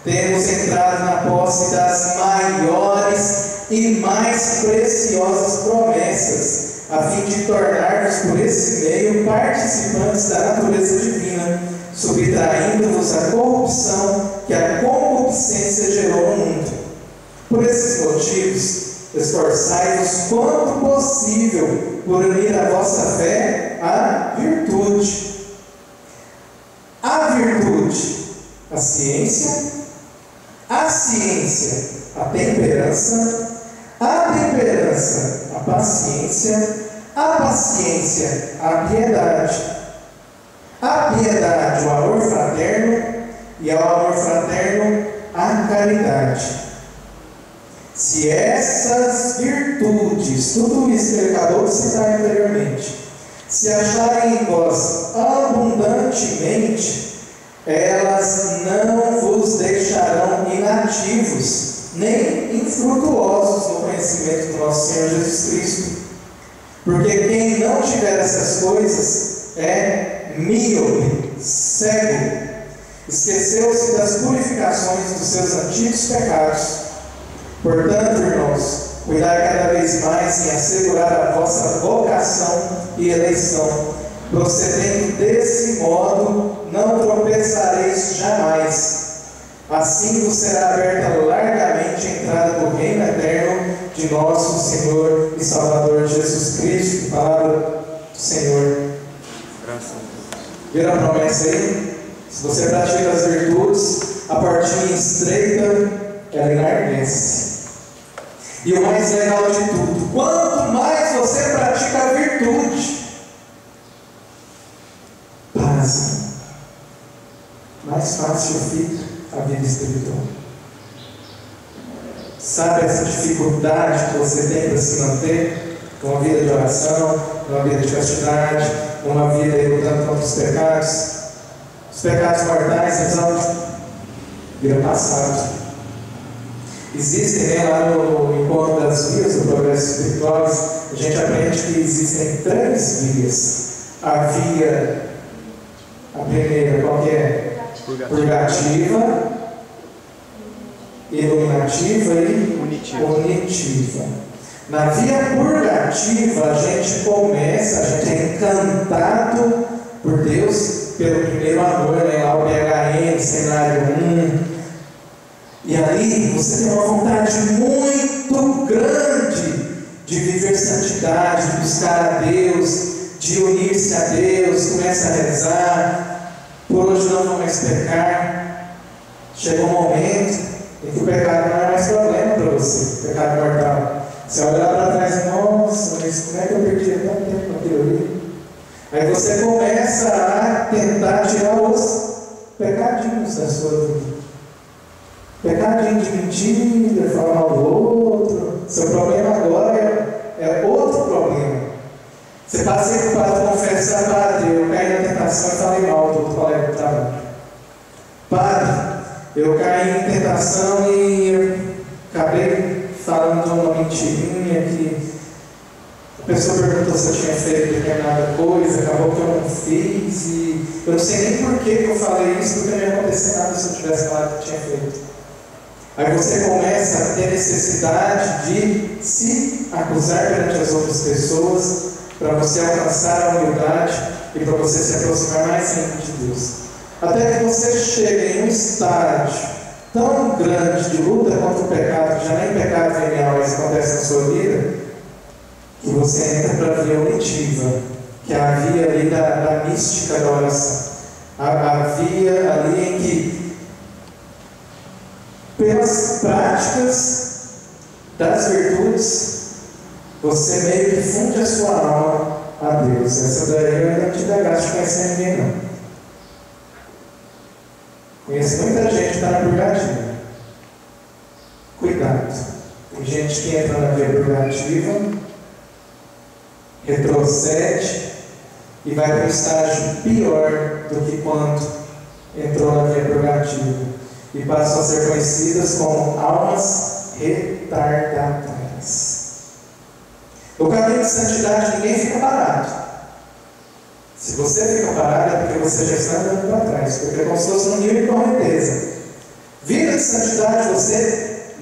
temos entrado na posse das maiores e mais preciosas promessas, a fim de tornar-nos por esse meio participantes da natureza divina, subtraindo-nos a corrupção que a concupiscência gerou no mundo. Por esses motivos, esforçai-vos quanto possível por unir a vossa fé à virtude. A virtude, a ciência, a temperança, a temperança, a paciência, a piedade, o amor fraterno, e ao amor fraterno, a caridade. Se essas virtudes, tudo isso que ele acabou de citar anteriormente, se acharem em vós abundantemente, elas não vos deixarão inativos, nem infrutuosos no conhecimento do nosso Senhor Jesus Cristo. Porque quem não tiver essas coisas é míope, cego, esqueceu-se das purificações dos seus antigos pecados. Portanto, irmãos, cuidai cada vez mais em assegurar a vossa vocação e eleição. Procedendo desse modo, não tropeçareis jamais. Assim vos será aberta largamente a entrada do reino eterno de nosso Senhor e Salvador Jesus Cristo. Palavra do Senhor. Graças a Deus. Viram a promessa aí? Se você pratica as virtudes, a portinha estreita, ela enardece. E o mais legal de tudo, quanto mais você pratica a virtude, mais fácil fica a vida espiritual. Sabe essa dificuldade que você tem para se manter? uma vida de oração, uma vida de castidade, uma vida lutando contra os pecados. Os pecados mortais, eles vão virar passado. Existem, lá no encontro das vias do progresso espiritual, a gente aprende que existem 3 vias. A via, a primeira, qual que é? Purgativa, iluminativa e unitiva. Na via purgativa, a gente é encantado por Deus pelo primeiro amor, lá o PHN, cenário 1. E aí você tem uma vontade muito grande de viver santidade, de buscar a Deus, de unir-se a Deus, começa a rezar, por hoje não vou mais pecar. Chega um momento em que o pecado não é mais problema para você, o pecado mortal. Você olha lá para trás, nossa, mas como é que eu perdi tanto tempo naquilo ali? Aí você começa a tentar tirar os pecadinhos da sua vida. Pecadinho de mentira, falar mal do outro. Seu problema agora é outro problema. Você passa aí para o padre confessar, padre, eu caí na tentação e falei mal do outro colega do trabalho. Padre, eu caí em tentação e acabei falando uma mentirinha que a pessoa perguntou se eu tinha feito determinada coisa, acabou que eu não fiz e eu não sei nem por que eu falei isso, porque não ia acontecer nada se eu tivesse falado que tinha feito. Aí você começa a ter necessidade de se acusar perante as outras pessoas para você alcançar a humildade e para você se aproximar mais ainda de Deus. Até que você chega em um estágio tão grande de luta contra o pecado, que já nem pecado venial mais acontece na sua vida, que você entra para a via unitiva, que é a via ali da mística da oração. A via ali em que pelas práticas das virtudes, você meio que funde a sua alma a Deus. Essa daí eu ainda não te dá gasto de conhecer ninguém, não. Conheço muita gente que está na purgativa. Cuidado. Tem gente que entra na via purgativa, retrocede e vai para um estágio pior do que quando entrou na via purgativa. E passam a ser conhecidas como almas retardatárias. O caminho de santidade, ninguém fica parado. Se você fica parado é porque você já está andando para trás, porque é como se fosse um rio em correnteza. Vida de santidade, você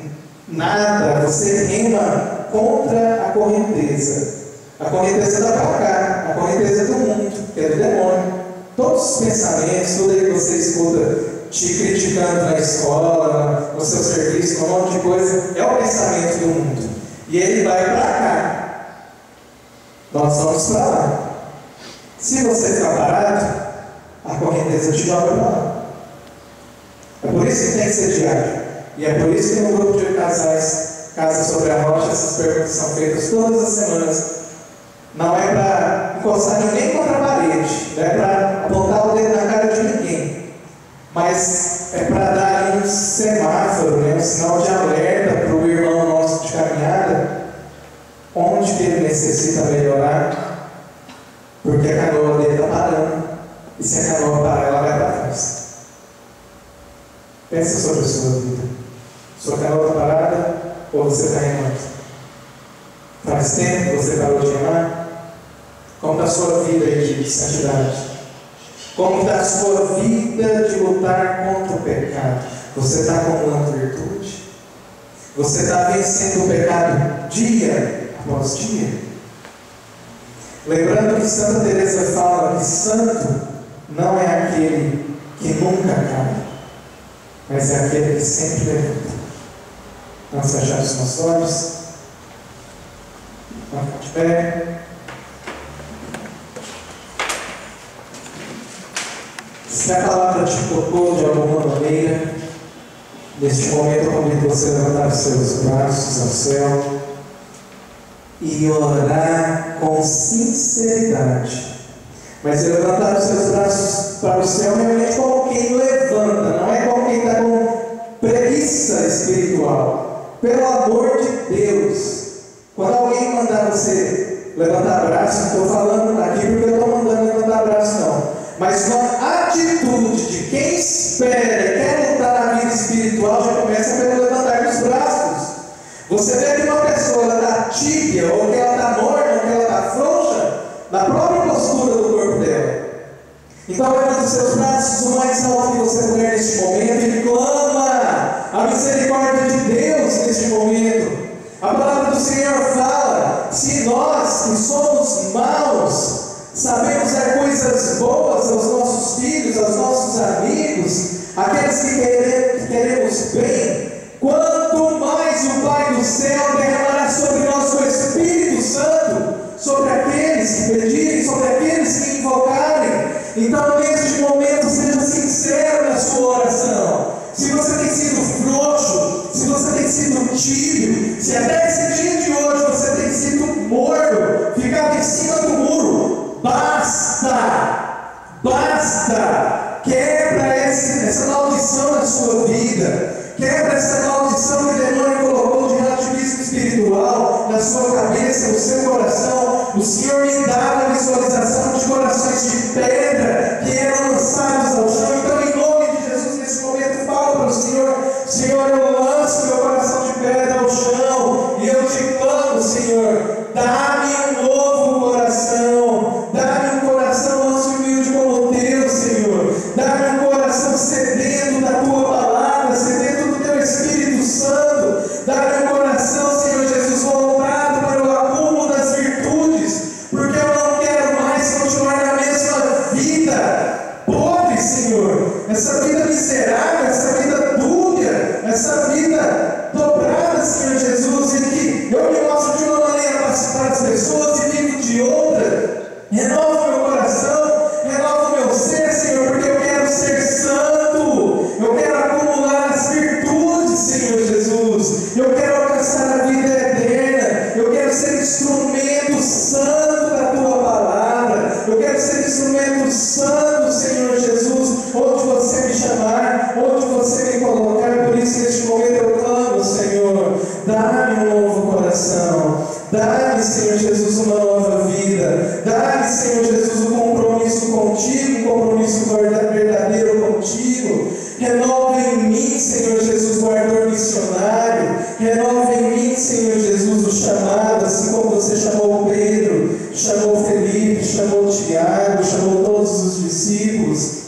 nada, você rema contra a correnteza. A correnteza da para cá, a correnteza do mundo, que é do demônio. Todos os pensamentos, tudo aí que você escuta te criticando na escola, no seu serviço, um monte de coisa, é o pensamento do mundo. E ele vai para cá. Nós vamos para lá. Se você ficar parado, a correnteza te joga para lá. É por isso que tem que ser diário. E é por isso que no grupo de casais, Casa sobre a Rocha, essas perguntas são feitas todas as semanas. Não é para encostar ninguém contra a parede, não é para apontar o dedo na cara de ninguém. Mas é para dar um semáforo, um sinal de alerta para o irmão nosso de caminhada, onde que ele necessita melhorar, porque a canoa dele está parando, e se a canoa parar, ela vai para trás. Pensa sobre a sua vida. Sua canoa está parada ou você está remando? Faz tempo que você parou de remar? Como está a sua vida aí de santidade? Como está a sua vida de lutar contra o pecado? Você está acumulando virtude? Você está vencendo o pecado dia após dia? Lembrando que Santa Teresa fala que santo não é aquele que nunca cai, mas é aquele que sempre levanta. Vamos fechar os nossos olhos? Vamos ficar de pé. Se a palavra te tocou de alguma maneira, neste momento eu convido você a levantar os seus braços ao céu e orar com sinceridade. Mas levantar os seus braços para o céu realmente como quem levanta, não é como quem está com preguiça espiritual. Pelo amor de Deus, Quando alguém mandar você levantar braço, não estou falando aqui porque eu estou mandando levantar braço, não. Mas uma atitude de quem espera e quer lutar na vida espiritual já começa pelo levantar dos braços. Você vê que uma pessoa está tíbia, ou que ela está morna, ou que ela está frouxa, na própria postura do corpo dela. Então levanta os seus braços o mais alto que você puder neste momento e clama a misericórdia de Deus neste momento. A palavra do Senhor fala: se nós que somos maus sabemos dar coisas boas aos nossos filhos, aos nossos amigos, aqueles que queremos bem, quanto mais o Pai do céu derramará sobre nós o Espírito Santo, sobre aqueles que pedirem, sobre aqueles que invocarem. Então, neste momento, seja sincero na sua oração. Se você tem sido frouxo, se você tem sido tímido, se até esse dia de hoje você tem sido morno, ficado em cima do muro, basta! Basta! Quebra essa maldição na sua vida. Quebra essa maldição que o demônio colocou de relativismo espiritual na sua cabeça, no seu coração. O Senhor me dá a visualização de corações de pedra que eram lançados ao chão. Então, em nome de Jesus, nesse momento, fala para o Senhor: Senhor, eu lanço meu coração de pedra ao chão e eu te clamo, Senhor, dá-me um novo coração. Dá-me um coração manso e humilde como o teu, Senhor. Dá-me um coração sedento da tua palavra, sedento do teu Espírito Santo. Dá-me um coração, Senhor Jesus, voltado para o acúmulo das virtudes, porque eu não quero mais continuar na mesma vida podre, Senhor. Essa vida miserável, essa vida dúbia, essa vida dobrada, Senhor Jesus, em que eu me mostro de uma maneira para as pessoas e vivo de outra. Renova o meu coração, renova o meu ser, Senhor, porque eu quero ser santo, eu quero acumular as virtudes, Senhor Jesus, eu quero alcançar a vida eterna, eu quero ser instrumento santo da tua palavra, eu quero ser instrumento santo, Senhor Jesus, onde você me chamar, onde você me colocar. Por isso, neste momento eu clamo, Senhor, dá-me um novo coração, dá-me, Senhor Jesus, uma nova vida, dá-me, Senhor Jesus, um compromisso contigo, um compromisso verdadeiro contigo. Renova em mim, Senhor Jesus, o ardor missionário, renova em mim, Senhor Jesus, o chamado, assim como você chamou Pedro, chamou Felipe, chamou Tiago, chamou todos os discípulos.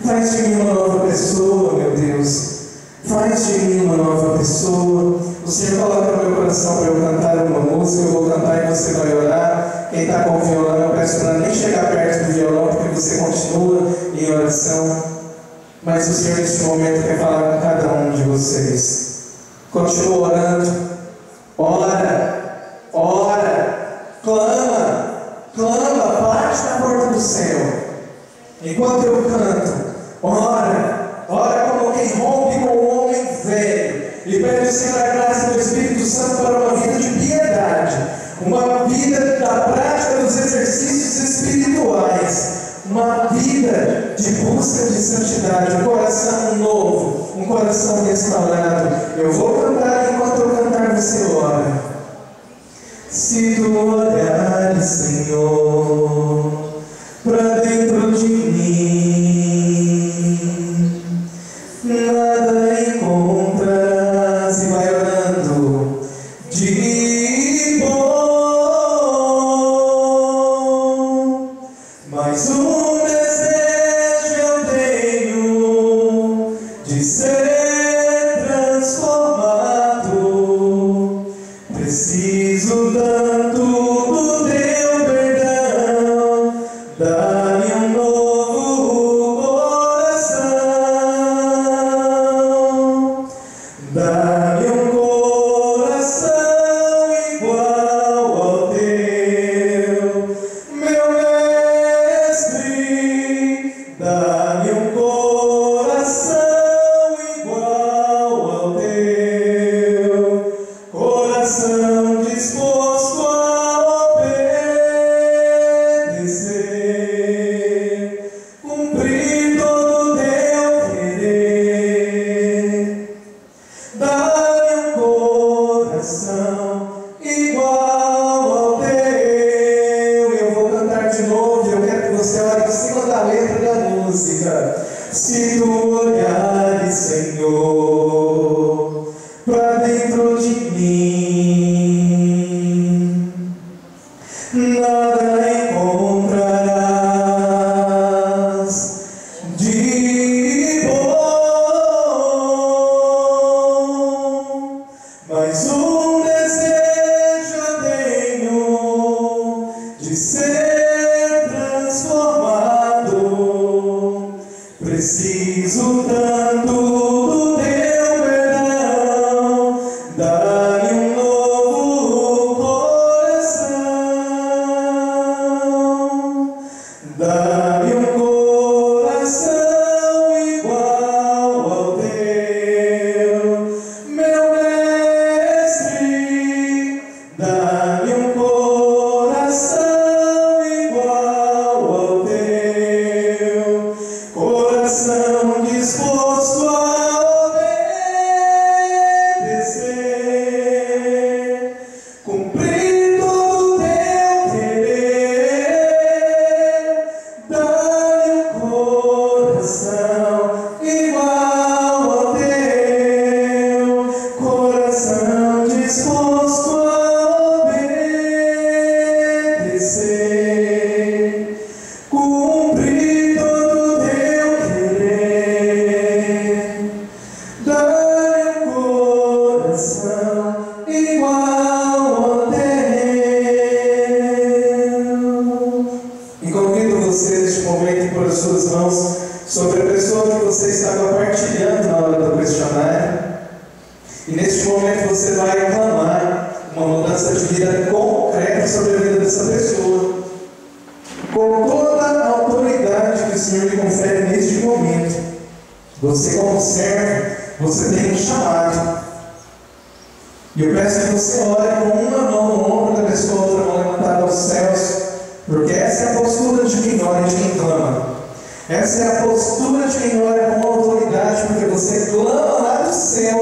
Faz de mim uma nova pessoa, meu Deus. Faz de mim uma nova pessoa. O Senhor coloca no meu coração para eu cantar uma música. Eu vou cantar e você vai orar. Quem está com o violão, eu peço para nem chegar perto do violão, porque você continua em oração. Mas o Senhor neste momento quer falar com cada um de vocês. Continua orando. Ora, ora, clama, clama, bate na porta do céu. Enquanto eu canto, ora, ora como quem rompe com o homem velho e pede o Senhor a graça do Espírito Santo para uma vida de piedade, uma vida da prática dos exercícios espirituais, uma vida de busca de santidade, um coração novo, um coração restaurado. Eu vou cantar, enquanto eu cantar você ora. Se tu olhares, Senhor, para dentro de mim, nada encontrarás. E vai orando de bom, mas um desejo eu tenho de ser transformado. Preciso tanto do teu perdão. Dá-me um novo coração. Dá-me um coração igual ao teu, meu mestre. Dá-me um coração igual ao teu, coração disposto a obedecer. de novo e eu quero que você olhe em cima da letra da música. Se tu olhares, Senhor, para dentro de mim, nada encontrarás de bom, mas um desejo eu tenho de ser transformado. Preciso tanto do teu perdão, dá-me um novo coração, dá-me um coração igual ao teu, meu mestre, dá-me um coração igual ao teu, coração disposto a obedecer, cumprir todo o teu querer. Dá-me um coração igual ao teu, coração disposto a obedecer, cumprir todo o teu querer. Dá-me um coração igual ao teu. E convido você neste momento a pôr as suas mãos sobre a pessoa que você está compartilhando na hora do questionário. E neste momento você vai clamar uma mudança de vida concreta sobre a vida dessa pessoa, com toda a autoridade que o Senhor lhe confere neste momento. Você, como servo, você tem um chamado. E eu peço que você ore com uma mão no ombro da pessoa, outra mão levantada aos céus, porque essa é a postura de quem ora e de quem clama. Essa é a postura de quem ora com autoridade, porque você clama lá do céu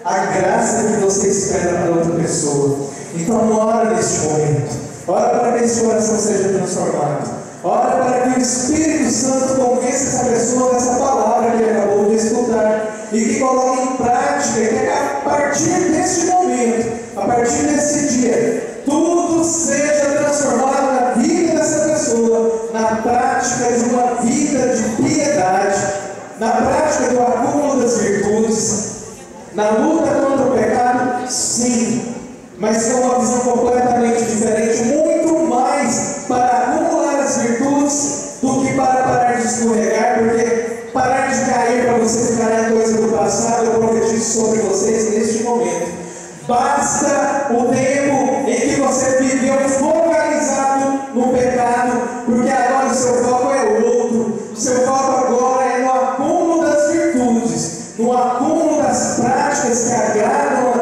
a graça que você espera para outra pessoa. Então ora neste momento, ora para que esse coração seja transformado, ora para que o Espírito Santo convença essa pessoa dessa palavra que ele acabou de escutar e que coloque em prática, e que a partir deste momento, a partir desse dia, tudo seja transformado na vida dessa pessoa, na prática de uma vida de piedade, na prática do acúmulo das virtudes, na luta contra o pecado, sim, mas com uma visão completamente diferente, muito mais para acumular as virtudes do que para parar de escorregar, porque parar de cair para você ficar em coisa do passado, eu profetizo sobre vocês neste momento. Basta o tempo em que você viveu focalizado no pecado, porque agora o seu foco é outro. O seu foco agora é no acúmulo das virtudes, no acúmulo das práticas que agradam a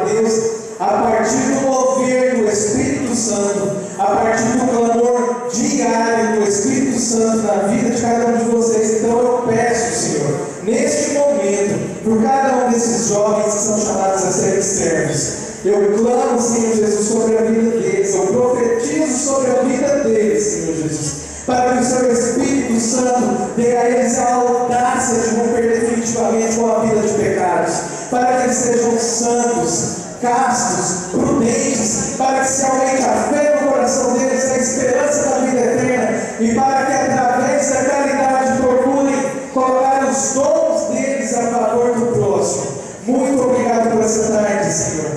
Deus, a partir do mover do Espírito Santo, a partir do clamor diário do Espírito Santo na vida de cada um de vocês. Então eu peço, Senhor, neste momento, por cada um desses jovens que são chamados a serem servos, eu clamo, Senhor Jesus, sobre a vida deles, eu profetizo sobre a vida deles, Senhor Jesus, para que o seu Espírito Santo dê a eles a audácia de romper definitivamente com a vida de pecados, para que eles sejam santos, castos, prudentes, para que se aumente a fé no coração deles, a esperança da vida eterna, e para que através da caridade procurem colocar os dons deles a favor do próximo. Muito obrigado por essa tarde, Senhor.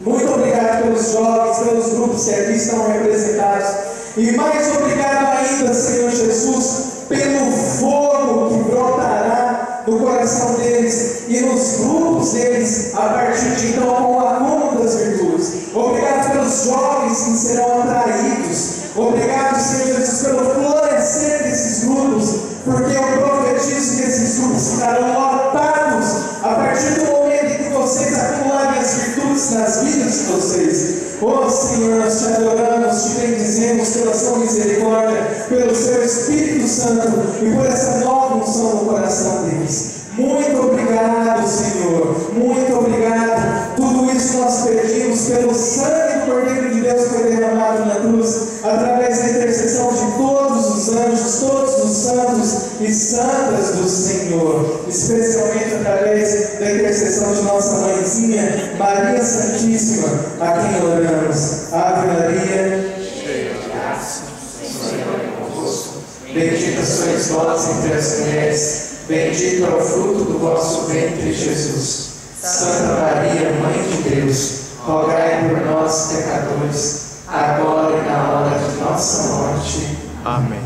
Muito obrigado pelos jovens, pelos grupos que aqui estão representados. E mais obrigado ainda, Senhor Jesus, pelo fogo que brotará no coração deles e nos grupos deles a partir de então com o acúmulo das virtudes. Obrigado pelos jovens que serão atraídos. Obrigado, Senhor Jesus, pelo florescer desses grupos, porque eu profetizo que esses grupos ficarão lotados a partir do momento em que vocês acumularem as virtudes nas vidas de vocês. Oh Senhor, nós te adoramos, te bendizemos pela sua misericórdia, pelo seu Espírito Santo e por essa nova unção no coração deles. Muito obrigado, Senhor, muito obrigado. Tudo isso nós pedimos pelo sangue do Cordeiro de Deus foi derramado na cruz, através da intercessão de todos os anjos, todos os santos e santas do Senhor, especialmente através da intercessão de nossa mãezinha, Maria Santíssima, a quem oramos. Ave Maria, cheia de graça, o Senhor é convosco. Bendita sois vós entre as mulheres, bendito é o fruto do vosso ventre, Jesus. Santa Maria, Mãe de Deus, rogai por nós, pecadores, agora e na hora de nossa morte. Amém.